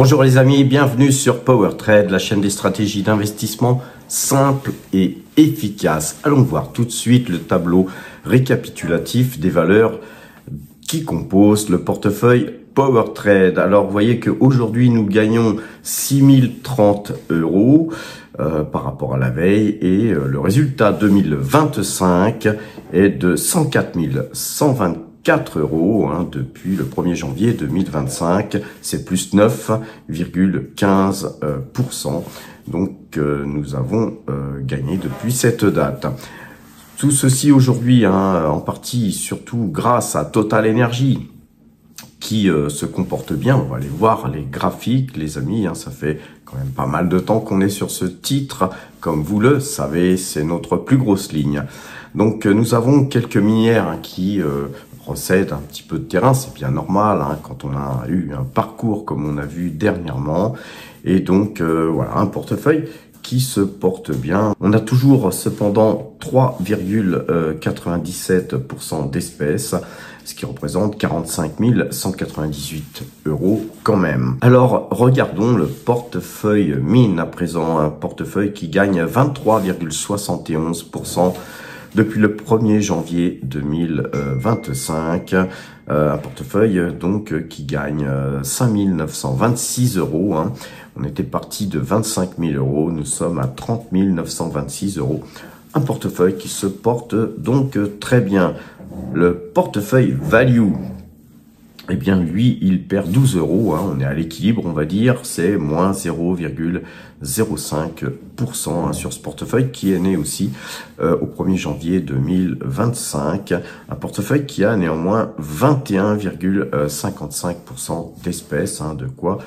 Bonjour les amis, bienvenue sur PowerTrade, la chaîne des stratégies d'investissement simples et efficaces. Allons voir tout de suite le tableau récapitulatif des valeurs qui composent le portefeuille PowerTrade. Alors vous voyez qu'aujourd'hui nous gagnons 6030 € par rapport à la veille et le résultat 2025 est de 104 124 € depuis le 1er janvier 2025, c'est plus 9,15%. Donc nous avons gagné depuis cette date. Tout ceci aujourd'hui, en partie surtout grâce à Total Energy qui se comporte bien. On va aller voir les graphiques, les amis. Ça fait quand même pas mal de temps qu'on est sur ce titre. Comme vous le savez, c'est notre plus grosse ligne. Donc nous avons quelques minières qui recèdent un petit peu de terrain. C'est bien normal quand on a eu un parcours comme on a vu dernièrement. Et donc voilà, un portefeuille qui se porte bien. On a toujours cependant 3,97% d'espèces, ce qui représente 45 198 € quand même. Alors regardons le portefeuille mine à présent, un portefeuille qui gagne 23,71% depuis le 1er janvier 2025. Un portefeuille donc qui gagne 5 926 €. On était parti de 25 000 €, nous sommes à 30 926 €. Un portefeuille qui se porte donc très bien. Le portefeuille value, eh bien lui, il perd 12 €. On est à l'équilibre, on va dire, c'est moins 0,05% sur ce portefeuille qui est né aussi au 1er janvier 2025. Un portefeuille qui a néanmoins 21,55% d'espèces, de quoi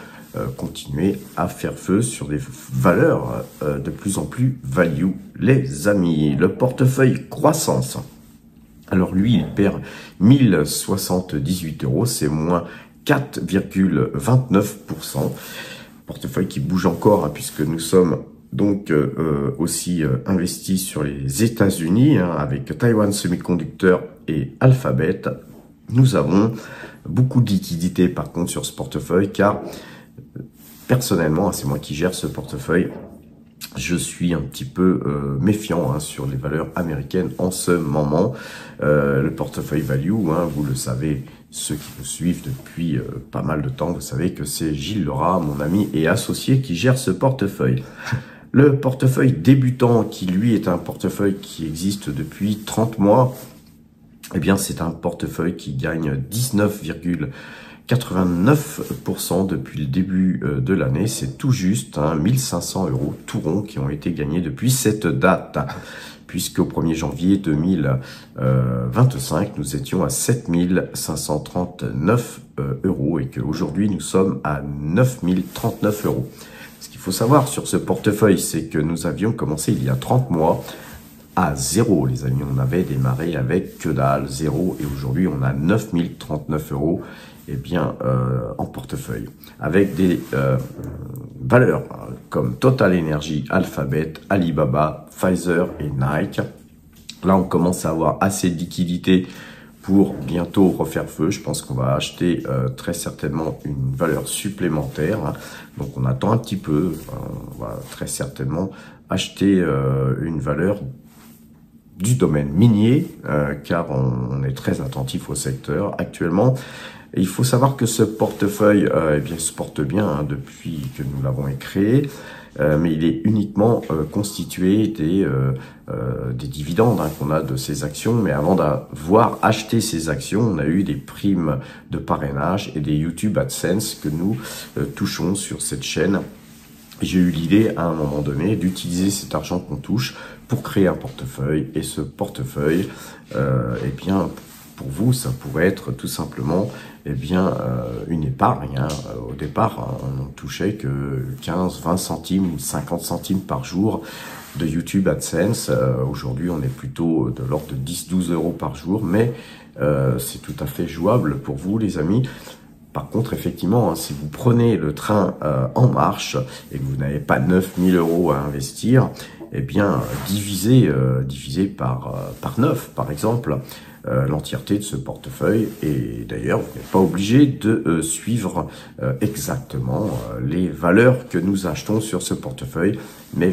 continuer à faire feu sur des valeurs de plus en plus value, les amis. Le portefeuille croissance, alors lui, il perd 1078 €, c'est moins 4,29%. Portefeuille qui bouge encore, puisque nous sommes donc aussi investis sur les États-Unis, avec Taiwan Semiconductor et Alphabet. Nous avons beaucoup de liquidités par contre sur ce portefeuille, car personnellement, c'est moi qui gère ce portefeuille, je suis un petit peu méfiant sur les valeurs américaines en ce moment. Le portefeuille value, vous le savez, ceux qui me suivent depuis pas mal de temps, vous savez que c'est Gilles Lerat, mon ami et associé, qui gère ce portefeuille. Le portefeuille débutant, qui lui est un portefeuille qui existe depuis 30 mois, eh bien c'est un portefeuille qui gagne 19,89% depuis le début de l'année. C'est tout juste 1500 € tout rond qui ont été gagnés depuis cette date, puisqu'au 1er janvier 2025, nous étions à 7539 € et qu'aujourd'hui nous sommes à 9039 €. Ce qu'il faut savoir sur ce portefeuille, c'est que nous avions commencé il y a 30 mois à zéro, les amis. On avait démarré avec que dalle, zéro, et aujourd'hui on a 9039 € en portefeuille, avec des valeurs comme Total Energy, Alphabet, Alibaba, Pfizer et Nike. Là, on commence à avoir assez de liquidité pour bientôt refaire feu. Je pense qu'on va acheter très certainement une valeur supplémentaire. Donc, on attend un petit peu. On va très certainement acheter une valeur du domaine minier, car on est très attentif au secteur actuellement. Et il faut savoir que ce portefeuille se porte bien depuis que nous l'avons créé, mais il est uniquement constitué des dividendes qu'on a de ces actions. Mais avant d'avoir acheté ces actions, on a eu des primes de parrainage et des YouTube AdSense que nous touchons sur cette chaîne. J'ai eu l'idée à un moment donné d'utiliser cet argent qu'on touche pour créer un portefeuille. Et ce portefeuille, pour vous, ça pourrait être tout simplement une épargne. Au départ, on ne touchait que 15, 20 centimes, 50 centimes par jour de YouTube AdSense. Aujourd'hui, on est plutôt de l'ordre de 10-12 € par jour, mais c'est tout à fait jouable pour vous, les amis. Par contre, effectivement, si vous prenez le train en marche et que vous n'avez pas 9000 € à investir, divisé par 9, par exemple, l'entièreté de ce portefeuille. Et d'ailleurs, vous n'êtes pas obligé de suivre exactement les valeurs que nous achetons sur ce portefeuille. Mais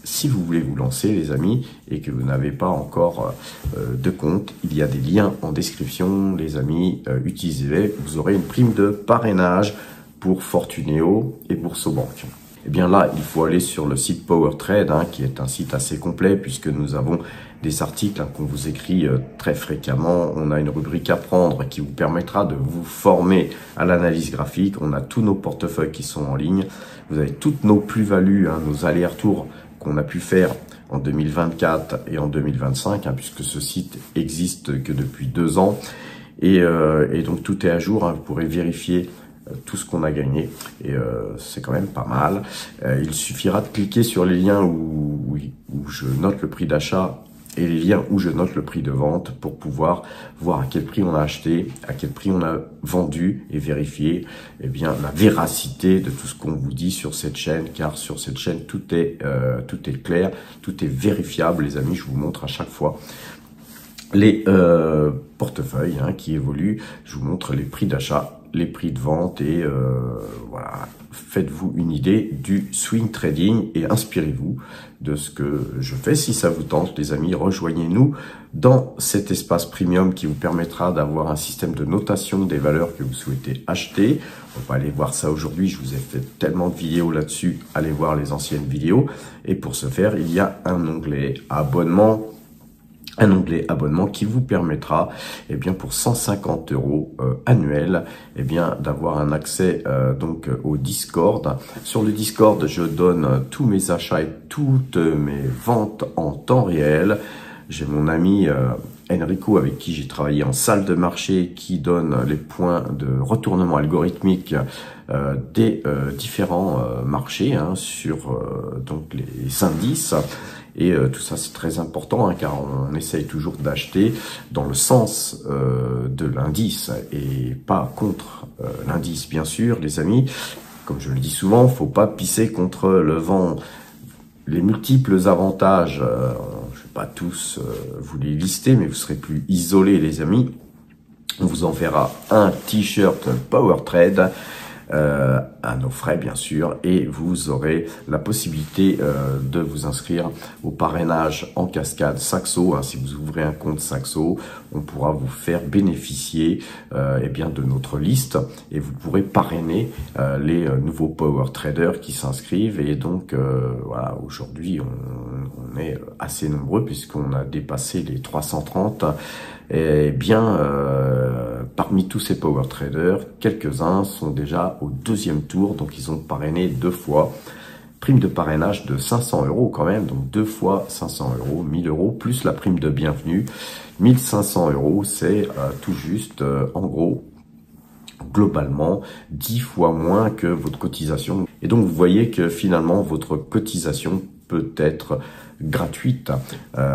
si vous voulez vous lancer, les amis, et que vous n'avez pas encore de compte, il y a des liens en description, les amis, utilisez-les. Vous aurez une prime de parrainage pour Fortuneo et Boursobank. Eh bien là, il faut aller sur le site PowerTrade, qui est un site assez complet puisque nous avons des articles qu'on vous écrit très fréquemment. On a une rubrique à prendre qui vous permettra de vous former à l'analyse graphique. On a tous nos portefeuilles qui sont en ligne. Vous avez toutes nos plus-values, nos allers-retours qu'on a pu faire en 2024 et en 2025, puisque ce site existe que depuis 2 ans. Et donc tout est à jour, vous pourrez vérifier tout ce qu'on a gagné et c'est quand même pas mal. Il suffira de cliquer sur les liens où je note le prix d'achat et les liens où je note le prix de vente pour pouvoir voir à quel prix on a acheté, à quel prix on a vendu et vérifier bien la véracité de tout ce qu'on vous dit sur cette chaîne, car sur cette chaîne tout est clair, tout est vérifiable, les amis. Je vous montre à chaque fois les portefeuilles qui évoluent, je vous montre les prix d'achat, les prix de vente et voilà, faites-vous une idée du swing trading et inspirez-vous de ce que je fais. Si ça vous tente, les amis, rejoignez-nous dans cet espace premium qui vous permettra d'avoir un système de notation des valeurs que vous souhaitez acheter. On va aller voir ça aujourd'hui, je vous ai fait tellement de vidéos là-dessus, allez voir les anciennes vidéos. Et pour ce faire, il y a un onglet abonnement. Un onglet abonnement qui vous permettra, bien pour 150 € annuels, d'avoir un accès donc au Discord. Sur le Discord, je donne tous mes achats et toutes mes ventes en temps réel. J'ai mon ami Enrico avec qui j'ai travaillé en salle de marché qui donne les points de retournement algorithmique des différents marchés sur donc les indices. Et tout ça, c'est très important car on essaye toujours d'acheter dans le sens de l'indice et pas contre l'indice, bien sûr, les amis. Comme je le dis souvent, faut pas pisser contre le vent. Les multiples avantages, je ne vais pas tous vous les lister, mais vous serez plus isolés, les amis. On vous enverra un t-shirt PowerTrade à nos frais bien sûr, et vous aurez la possibilité de vous inscrire au parrainage en cascade Saxo. Si vous ouvrez un compte Saxo, on pourra vous faire bénéficier de notre liste et vous pourrez parrainer les nouveaux power traders qui s'inscrivent. Et donc voilà, aujourd'hui on est assez nombreux puisqu'on a dépassé les 330. Et parmi tous ces power traders, quelques-uns sont déjà au 2e tour, donc ils ont parrainé 2 fois. Prime de parrainage de 500 € quand même, donc 2 fois 500 €, 1000 € plus la prime de bienvenue, 1500 €, c'est tout juste, en gros, globalement 10 fois moins que votre cotisation. Et donc vous voyez que finalement votre cotisation peut être gratuite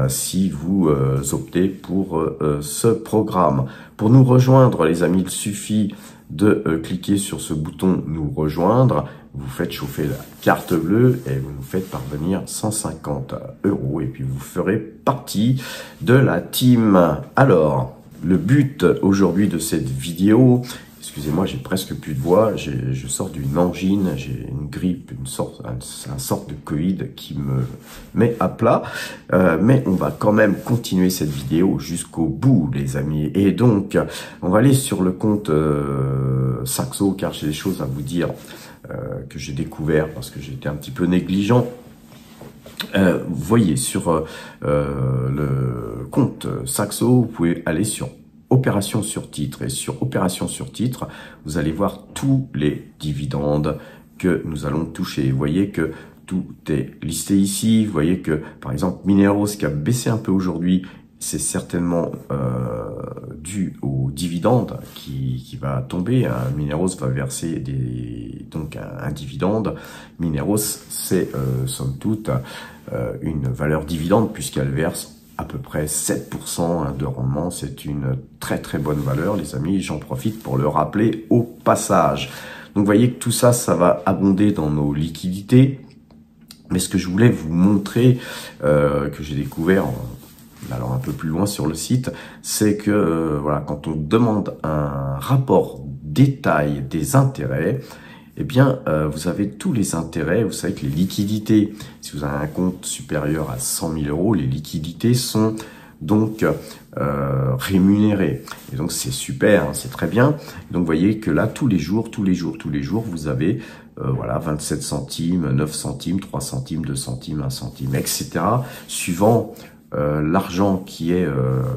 si vous optez pour ce programme. Pour nous rejoindre, les amis, il suffit de cliquer sur ce bouton nous rejoindre. Vous faites chauffer la carte bleue et vous nous faites parvenir 150 € et puis vous ferez partie de la team. Alors, le but aujourd'hui de cette vidéo, excusez-moi, j'ai presque plus de voix, je sors d'une angine, j'ai une grippe, une sorte de Covid qui me met à plat. Mais on va quand même continuer cette vidéo jusqu'au bout, les amis. Et donc, on va aller sur le compte Saxo, car j'ai des choses à vous dire que j'ai découvert parce que j'étais un petit peu négligent. Vous voyez, sur le compte Saxo, vous pouvez aller sur opération sur titre, et sur opération sur titre, vous allez voir tous les dividendes que nous allons toucher. Vous voyez que tout est listé ici. Vous voyez que, par exemple, Mineros qui a baissé un peu aujourd'hui, c'est certainement dû au dividende qui va tomber. Mineros va verser donc un dividende. Mineros, c'est somme toute une valeur dividende puisqu'elle verse à peu près 7% de rendement. C'est une très très bonne valeur, les amis. J'en profite pour le rappeler au passage. Donc vous voyez que tout ça, ça va abonder dans nos liquidités. Mais ce que je voulais vous montrer, que j'ai découvert alors un peu plus loin sur le site, c'est que voilà, quand on demande un rapport détail des intérêts, eh bien, vous avez tous les intérêts. Vous savez que les liquidités, si vous avez un compte supérieur à 100 000 euros, les liquidités sont donc rémunérées. Et donc, c'est super, hein, c'est très bien. Donc, vous voyez que là, tous les jours, vous avez voilà, 27 centimes, 9 centimes, 3 centimes, 2 centimes, 1 centime, etc. Suivant l'argent qui est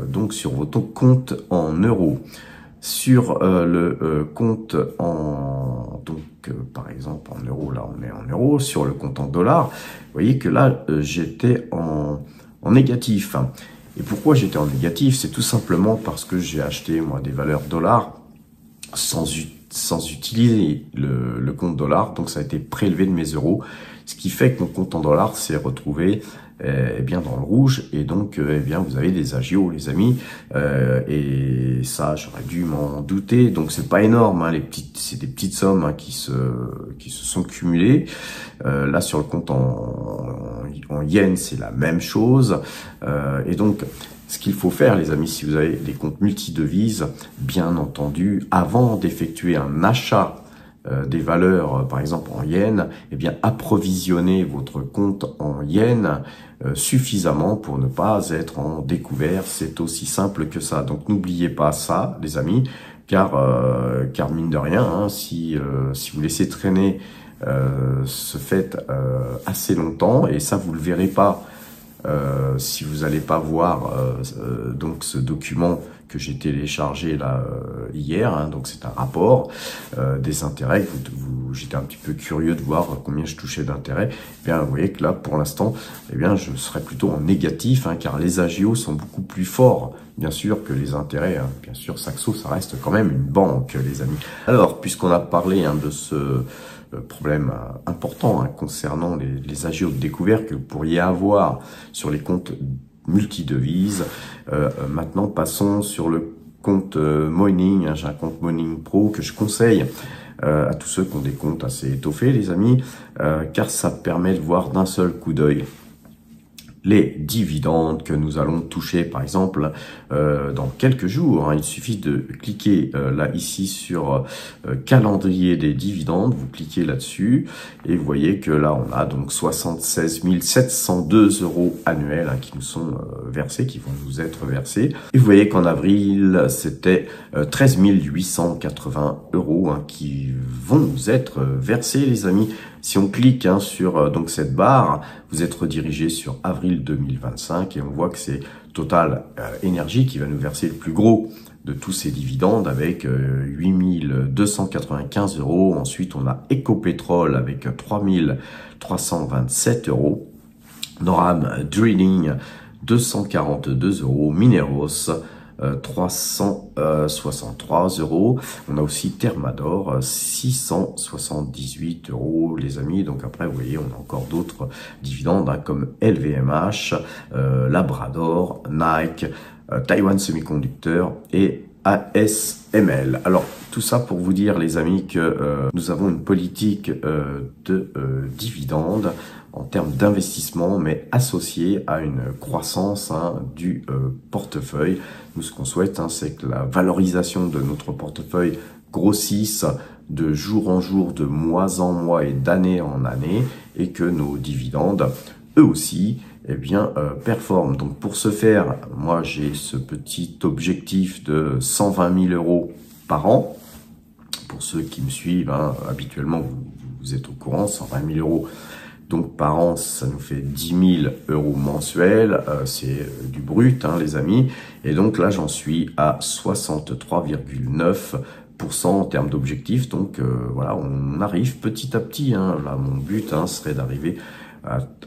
donc sur votre compte en euros. Sur le compte en par exemple en euros, là on est en euros, sur le compte en dollars, vous voyez que là j'étais en négatif. Et pourquoi j'étais en négatif? C'est tout simplement parce que j'ai acheté moi des valeurs dollars sans utiliser le compte dollar, donc ça a été prélevé de mes euros, ce qui fait que mon compte en dollars s'est retrouvé eh bien dans le rouge, et donc eh bien vous avez des agios les amis, et ça j'aurais dû m'en douter. Donc c'est pas énorme, hein, c'est des petites sommes hein, qui se sont cumulées. Là sur le compte en yens c'est la même chose, et donc ce qu'il faut faire, les amis, si vous avez des comptes multidevises, bien entendu, avant d'effectuer un achat des valeurs, par exemple en yens, eh bien approvisionnez votre compte en yens suffisamment pour ne pas être en découvert. C'est aussi simple que ça. Donc n'oubliez pas ça, les amis, car mine de rien, hein, si vous laissez traîner ce fait assez longtemps, et ça vous le verrez pas. Si vous n'allez pas voir donc ce document que j'ai téléchargé là hier, hein, donc c'est un rapport des intérêts. J'étais un petit peu curieux de voir combien je touchais d'intérêts. Eh bien, vous voyez que là, pour l'instant, eh bien, je serais plutôt en négatif, hein, car les agios sont beaucoup plus forts, bien sûr, que les intérêts. Hein. Bien sûr, Saxo, ça reste quand même une banque, les amis. Alors, puisqu'on a parlé hein, de ce problème important hein, concernant les agios de découvert que vous pourriez avoir sur les comptes multidevises. Maintenant, passons sur le compte Moining. Hein, j'ai un compte Moining Pro que je conseille à tous ceux qui ont des comptes assez étoffés, les amis, car ça permet de voir d'un seul coup d'œil les dividendes que nous allons toucher, par exemple, dans quelques jours. Hein. Il suffit de cliquer là, ici, sur calendrier des dividendes. Vous cliquez là-dessus et vous voyez que là, on a donc 76 702 € annuels hein, qui nous sont versés, qui vont nous être versés. Et vous voyez qu'en avril, c'était 13 880 € hein, qui vont nous être versés, les amis. Si on clique hein, sur donc cette barre, vous êtes redirigé sur avril 2025 et on voit que c'est Total Energy qui va nous verser le plus gros de tous ces dividendes avec 8 295 €. Ensuite, on a Ecopetrol avec 3 327 €. Noram Drilling 242 €. Mineros 363 €. On a aussi Thermador 678 €, les amis. Donc après, vous voyez, on a encore d'autres dividendes hein, comme LVMH, Labrador, Nike, Taiwan Semiconductor et ASML. Alors, tout ça pour vous dire, les amis, que nous avons une politique de dividendes en termes d'investissement, mais associée à une croissance hein, du portefeuille. Nous, ce qu'on souhaite, hein, c'est que la valorisation de notre portefeuille grossisse de jour en jour, de mois en mois et d'année en année, et que nos dividendes, eux aussi, eh bien, performent. Donc, pour ce faire, moi, j'ai ce petit objectif de 120 000 € par an. Pour ceux qui me suivent, hein, habituellement, vous êtes au courant, 120 000 € donc par an, ça nous fait 10 000 € mensuels, c'est du brut, hein, les amis. Et donc là, j'en suis à 63,9% en termes d'objectifs. Donc voilà, on arrive petit à petit. Hein. Là, mon but hein, serait d'arriver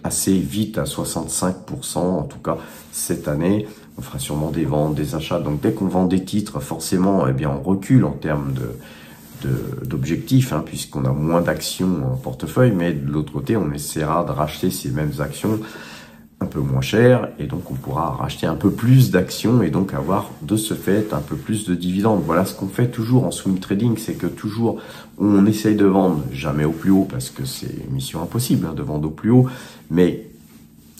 assez vite à 65%, en tout cas cette année. On fera sûrement des ventes, des achats. Donc dès qu'on vend des titres, forcément, eh bien, on recule en termes d'objectifs, hein, puisqu'on a moins d'actions en portefeuille, mais de l'autre côté, on essaiera de racheter ces mêmes actions un peu moins chères, et donc on pourra racheter un peu plus d'actions, et donc avoir de ce fait un peu plus de dividendes. Voilà ce qu'on fait toujours en swing trading, c'est que toujours on essaye de vendre, jamais au plus haut, parce que c'est mission impossible hein, de vendre au plus haut, mais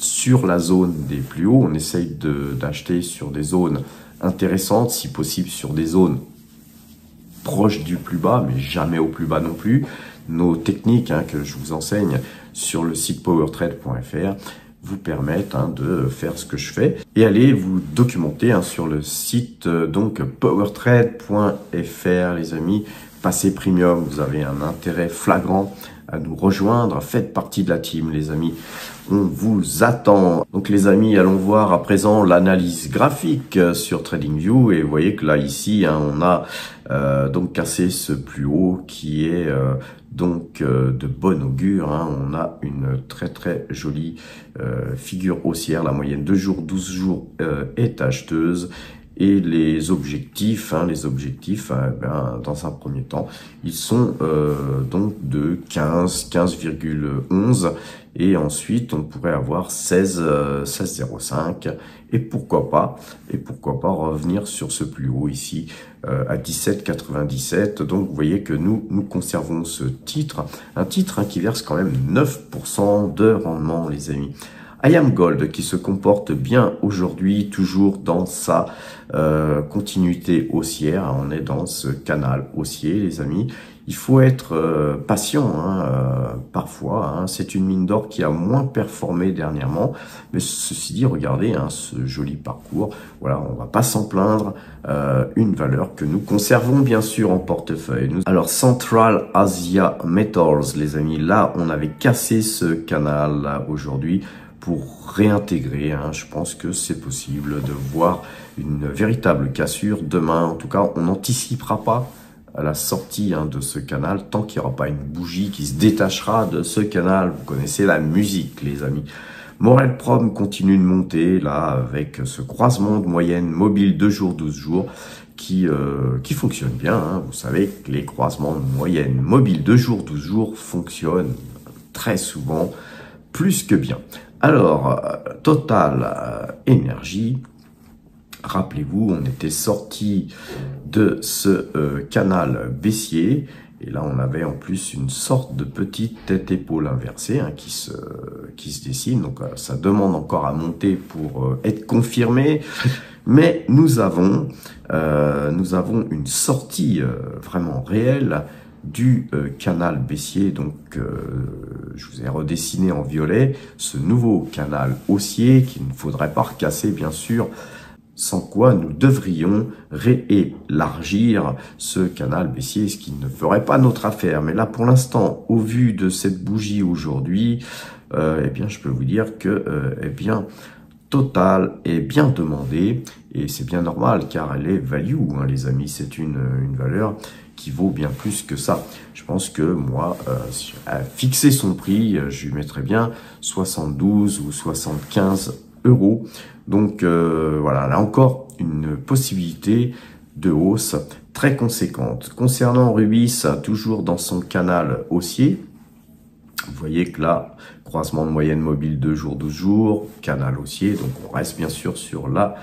sur la zone des plus hauts. On essaye d'acheter sur des zones intéressantes, si possible sur des zones proches du plus bas, mais jamais au plus bas non plus. Nos techniques que je vous enseigne sur le site powertrade.fr vous permettent de faire ce que je fais et allez vous documenter sur le site donc powertrade.fr, les amis. Passez premium, vous avez un intérêt flagrant à nous rejoindre. Faites partie de la team, les amis. On vous attend. Donc, les amis, allons voir à présent l'analyse graphique sur TradingView. Et vous voyez que là, ici, on a donc cassé ce plus haut qui est donc de bon augure. On a une très très jolie figure haussière. La moyenne 2 jours, 12 jours est acheteuse. Et les objectifs, dans un premier temps, ils sont donc de 15,11 et ensuite on pourrait avoir 16,05 et pourquoi pas revenir sur ce plus haut ici à 17,97. Donc vous voyez que nous conservons ce titre, un titre qui verse quand même 9% de rendement, les amis. IAM Gold qui se comporte bien aujourd'hui, toujours dans sa continuité haussière. On est dans ce canal haussier, les amis. Il faut être patient parfois. C'est une mine d'or qui a moins performé dernièrement. Mais ceci dit, regardez ce joli parcours. Voilà, on va pas s'en plaindre. Une valeur que nous conservons bien sûr en portefeuille. Alors, Central Asia Metals, les amis. Là, on avait cassé ce canal là aujourd'hui pour réintégrer. Je pense que c'est possible de voir une véritable cassure demain. En tout cas, on n'anticipera pas à la sortie de ce canal tant qu'il n'y aura pas une bougie qui se détachera de ce canal. Vous connaissez la musique, les amis. Morel Prom continue de monter là avec ce croisement de moyenne mobile 2 jours, 12 jours qui fonctionne bien. Vous savez que les croisements de moyenne mobile 2 jours, 12 jours fonctionnent très souvent plus que bien. Alors, Total Énergie, rappelez-vous, on était sorti de ce canal baissier. Et là, on avait en plus une sorte de petite tête-épaule inversée qui se dessine. Donc, ça demande encore à monter pour être confirmé. Mais nous avons une sortie vraiment réelle du canal baissier. Donc, je vous ai redessiné en violet ce nouveau canal haussier qu'il ne faudrait pas recasser, bien sûr, sans quoi nous devrions réélargir ce canal baissier, ce qui ne ferait pas notre affaire. Mais là, pour l'instant, au vu de cette bougie aujourd'hui, je peux vous dire que, Total est bien demandé et c'est bien normal car elle est value, les amis. C'est une valeur qui vaut bien plus que ça. Je pense que moi, à fixer son prix, je lui mettrais bien 72 ou 75 euros. Donc voilà, là encore une possibilité de hausse très conséquente. Concernant Rubis, toujours dans son canal haussier, vous voyez que là, croisement de moyenne mobile 2 jours, 12 jours, canal haussier, donc on reste bien sûr sur la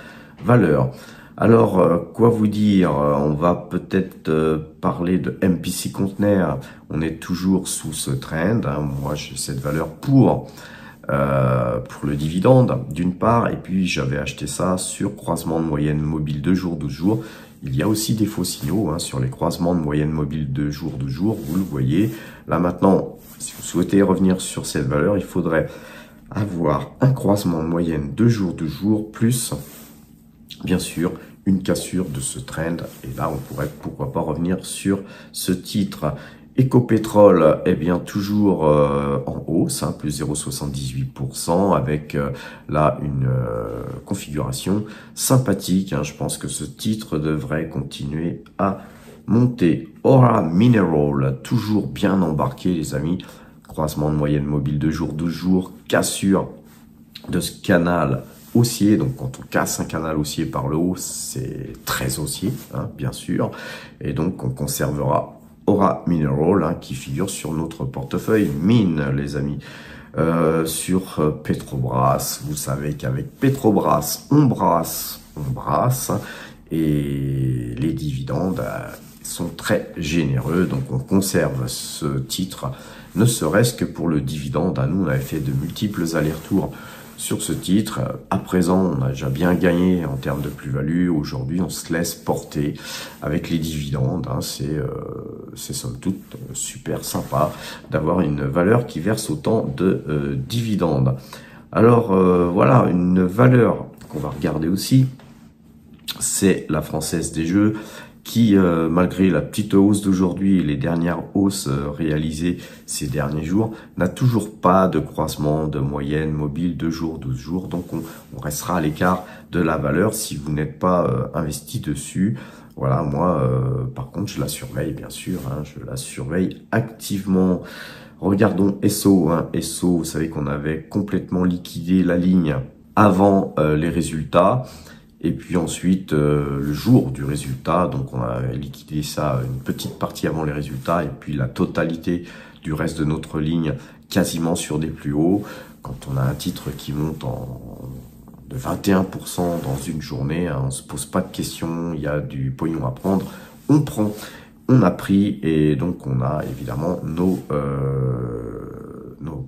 valeur. Alors, quoi vous dire? On va peut-être parler de MPC Container. On est toujours sous ce trend. Moi, j'ai cette valeur pour le dividende, d'une part, et puis j'avais acheté ça sur croisement de moyenne mobile 2 jours, 12 jours. Il y a aussi des faux signaux sur les croisements de moyenne mobile 2 jours, 12 jours, vous le voyez. Là maintenant, si vous souhaitez revenir sur cette valeur, il faudrait avoir un croisement de moyenne 2 jours, 12 jours, plus, bien sûr, une cassure de ce trend. Et là, on pourrait, pourquoi pas, revenir sur ce titre. Ecopétrol, toujours en hausse, plus 0,78%, avec là une configuration sympathique. Je pense que ce titre devrait continuer à monter. Aura Mineral, toujours bien embarqué, les amis. Croisement de moyenne mobile 2 jours, 12 jours, cassure de ce canal haussier. Donc quand on casse un canal haussier par le haut, c'est très haussier, bien sûr. Et donc on conservera Aura Mineral, qui figure sur notre portefeuille mine, les amis. Sur Petrobras, vous savez qu'avec Petrobras, on brasse, et les dividendes sont très généreux, donc on conserve ce titre, ne serait-ce que pour le dividende. Nous, on avait fait de multiples allers-retours sur ce titre. À présent, on a déjà bien gagné en termes de plus-value. Aujourd'hui, on se laisse porter avec les dividendes. Hein. C'est somme toute super sympa d'avoir une valeur qui verse autant de dividendes. Alors voilà, une valeur qu'on va regarder aussi, c'est la Française des Jeux, qui, malgré la petite hausse d'aujourd'hui et les dernières hausses réalisées ces derniers jours, n'a toujours pas de croissement de moyenne mobile 2 jours, 12 jours. Donc, on restera à l'écart de la valeur si vous n'êtes pas investi dessus. Voilà, moi, par contre, je la surveille, bien sûr. Hein, je la surveille activement. Regardons Esso. Hein. Esso, vous savez qu'on avait complètement liquidé la ligne avant les résultats. Et puis ensuite, le jour du résultat, donc on a liquidé ça une petite partie avant les résultats et puis la totalité du reste de notre ligne quasiment sur des plus hauts. Quand on a un titre qui monte de 21% dans une journée, hein, on se pose pas de questions, il y a du pognon à prendre, on prend, on a pris et donc on a évidemment nos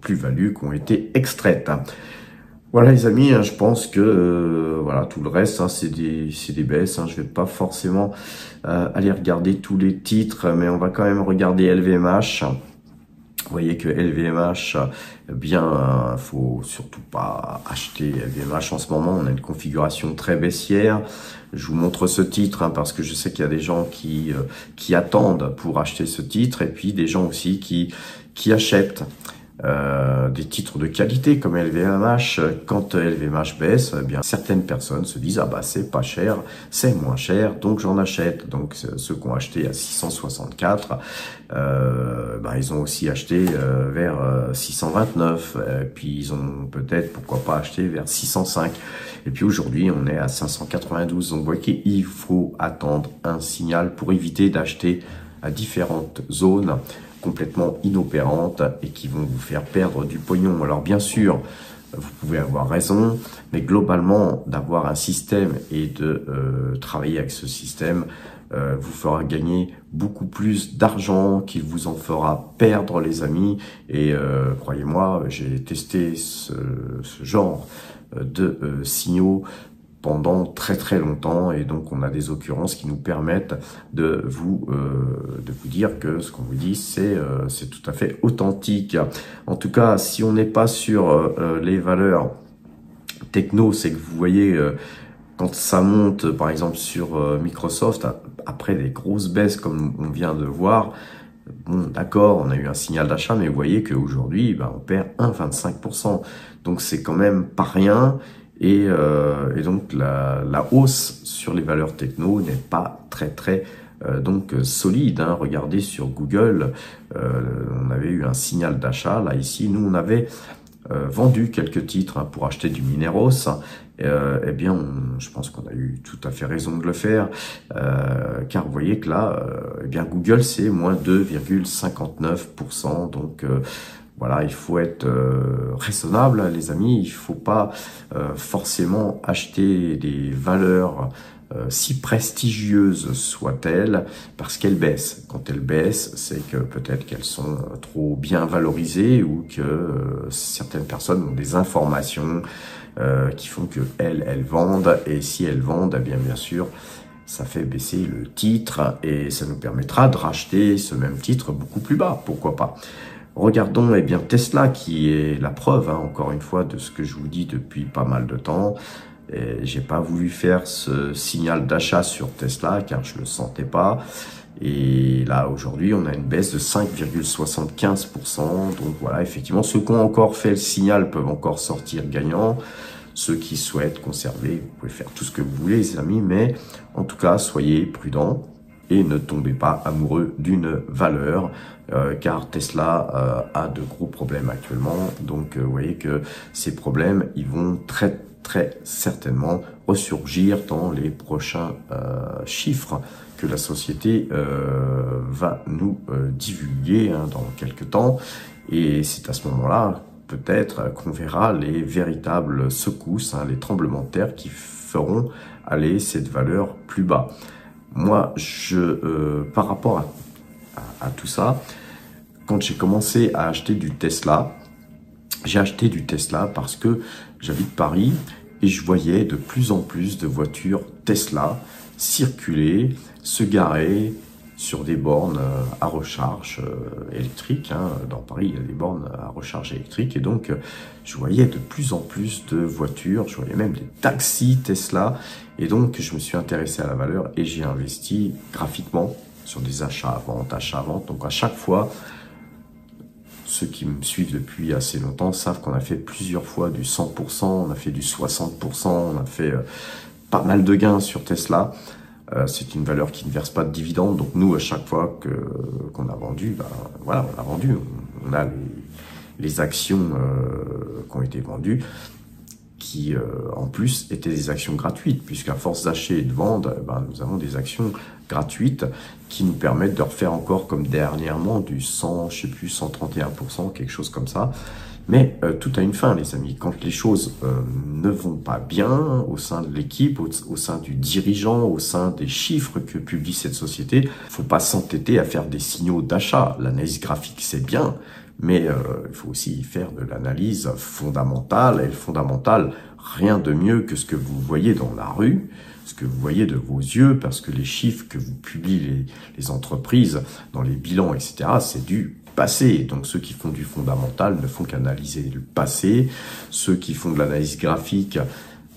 plus-values qui ont été extraites. Hein. Voilà les amis, hein, je pense que voilà tout le reste, hein, c'est des baisses. Hein, je vais pas forcément aller regarder tous les titres, mais on va quand même regarder LVMH. Vous voyez que LVMH, eh bien, faut surtout pas acheter LVMH en ce moment. On a une configuration très baissière. Je vous montre ce titre hein, parce que je sais qu'il y a des gens qui attendent pour acheter ce titre et puis des gens aussi qui achètent. Des titres de qualité comme LVMH, quand LVMH baisse, eh bien certaines personnes se disent ah bah c'est pas cher, c'est moins cher, donc j'en achète. Donc ceux qui ont acheté à 664, bah, ils ont aussi acheté vers 629, puis ils ont peut-être pourquoi pas acheté vers 605. Et puis aujourd'hui on est à 592. Donc vous voyez qu'il faut attendre un signal pour éviter d'acheter à différentes zones complètement inopérantes et qui vont vous faire perdre du pognon. Alors bien sûr, vous pouvez avoir raison, mais globalement, d'avoir un système et de travailler avec ce système vous fera gagner beaucoup plus d'argent qu'il vous en fera perdre, les amis. Et croyez-moi, j'ai testé ce genre de signaux pendant très longtemps et donc on a des occurrences qui nous permettent de vous dire que ce qu'on vous dit c'est tout à fait authentique. En tout cas, si on n'est pas sur les valeurs techno, c'est que vous voyez quand ça monte par exemple sur Microsoft après des grosses baisses comme on vient de voir. Bon, d'accord, on a eu un signal d'achat, mais vous voyez qu'aujourd'hui, ben, on perd 1,25%. Donc c'est quand même pas rien. Et donc la hausse sur les valeurs techno n'est pas très donc solide. Hein. Regardez sur Google, on avait eu un signal d'achat. Là ici, nous on avait vendu quelques titres hein, pour acheter du Mineros. Eh bien, je pense qu'on a eu tout à fait raison de le faire, car vous voyez que là, eh bien Google c'est moins 2,59%. Donc voilà, il faut être raisonnable, les amis. Il faut pas forcément acheter des valeurs si prestigieuses soient-elles, parce qu'elles baissent. Quand elles baissent, c'est que peut-être qu'elles sont trop bien valorisées ou que certaines personnes ont des informations qui font que elles vendent. Et si elles vendent, eh bien sûr, ça fait baisser le titre et ça nous permettra de racheter ce même titre beaucoup plus bas. Pourquoi pas? Regardons eh bien Tesla qui est la preuve, hein, encore une fois, de ce que je vous dis depuis pas mal de temps. J'ai pas voulu faire ce signal d'achat sur Tesla car je le sentais pas. Et là aujourd'hui on a une baisse de 5,75%. Donc voilà, effectivement, ceux qui ont encore fait le signal peuvent encore sortir gagnants. Ceux qui souhaitent conserver, vous pouvez faire tout ce que vous voulez les amis, mais en tout cas soyez prudents. Et ne tombez pas amoureux d'une valeur, car Tesla a de gros problèmes actuellement. Donc, vous voyez que ces problèmes, ils vont très certainement ressurgir dans les prochains chiffres que la société va nous divulguer hein, dans quelques temps. Et c'est à ce moment-là, peut-être, qu'on verra les véritables secousses, hein, les tremblements de terre qui feront aller cette valeur plus bas. Moi, par rapport à tout ça, quand j'ai commencé à acheter du Tesla, J'ai acheté du Tesla parce que j'habite Paris et je voyais de plus en plus de voitures Tesla circuler, se garer sur des bornes à recharge électrique. Dans Paris, il y a des bornes à recharge électrique et donc je voyais de plus en plus de voitures, je voyais même des taxis Tesla et donc je me suis intéressé à la valeur et j'ai investi graphiquement sur des achats à vente. Donc à chaque fois, ceux qui me suivent depuis assez longtemps savent qu'on a fait plusieurs fois du 100%, on a fait du 60%, on a fait pas mal de gains sur Tesla. C'est une valeur qui ne verse pas de dividendes. Donc nous, à chaque fois qu'on a vendu, voilà, on a vendu. On a les actions qui ont été vendues, qui en plus étaient des actions gratuites, puisqu'à force d'acheter et de vendre, nous avons des actions gratuites qui nous permettent de refaire encore comme dernièrement du 100, je sais plus, 131%, quelque chose comme ça. Mais tout a une fin, les amis. Quand les choses ne vont pas bien au sein de l'équipe, au sein du dirigeant, au sein des chiffres que publie cette société, faut pas s'entêter à faire des signaux d'achat. L'analyse graphique, c'est bien, mais il faut aussi faire de l'analyse fondamentale. Et le fondamental, rien de mieux que ce que vous voyez dans la rue, ce que vous voyez de vos yeux, parce que les chiffres que vous publient les entreprises dans les bilans, etc., c'est du passé. Donc ceux qui font du fondamental ne font qu'analyser le passé. Ceux qui font de l'analyse graphique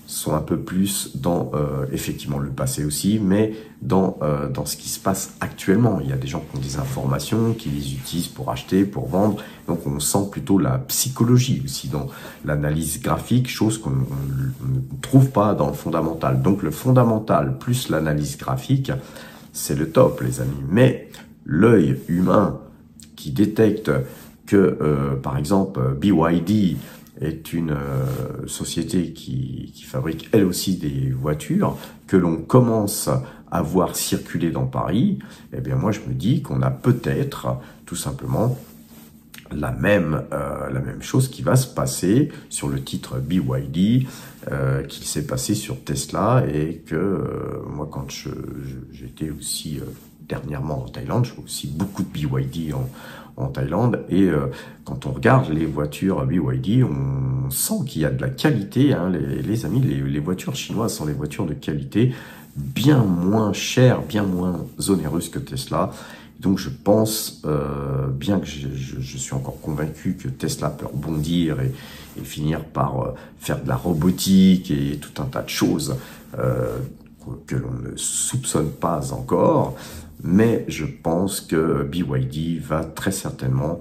sont un peu plus dans effectivement le passé aussi, mais dans ce qui se passe actuellement. Il y a des gens qui ont des informations, qui les utilisent pour acheter, pour vendre. Donc on sent plutôt la psychologie aussi dans l'analyse graphique, chose qu'on ne trouve pas dans le fondamental. Donc le fondamental plus l'analyse graphique, c'est le top, les amis. Mais l'œil humain qui détecte que, par exemple, BYD est une société qui fabrique elle aussi des voitures, que l'on commence à voir circuler dans Paris, eh bien moi je me dis qu'on a peut-être tout simplement la même chose qui va se passer sur le titre BYD, qu'il s'est passé sur Tesla, et que moi quand j'étais aussi dernièrement en Thaïlande, je vois aussi beaucoup de BYD en Thaïlande, et quand on regarde les voitures BYD, on sent qu'il y a de la qualité, les amis, les voitures chinoises sont des voitures de qualité, bien moins chères, bien moins onéreuses que Tesla. Donc je pense, bien que je suis encore convaincu que Tesla peut rebondir et finir par faire de la robotique et tout un tas de choses que l'on ne soupçonne pas encore, mais je pense que BYD va très certainement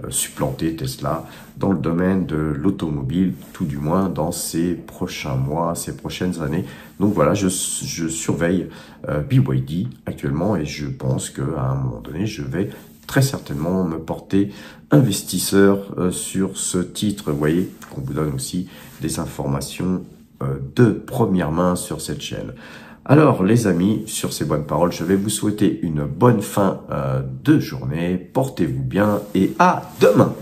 supplanter Tesla dans le domaine de l'automobile, tout du moins dans ces prochains mois, ces prochaines années. Donc voilà, je surveille BYD actuellement et je pense qu'à un moment donné, je vais très certainement me porter investisseur sur ce titre. Vous voyez qu'on vous donne aussi des informations de première main sur cette chaîne. Alors les amis, sur ces bonnes paroles, je vais vous souhaiter une bonne fin de journée. Portez-vous bien et à demain!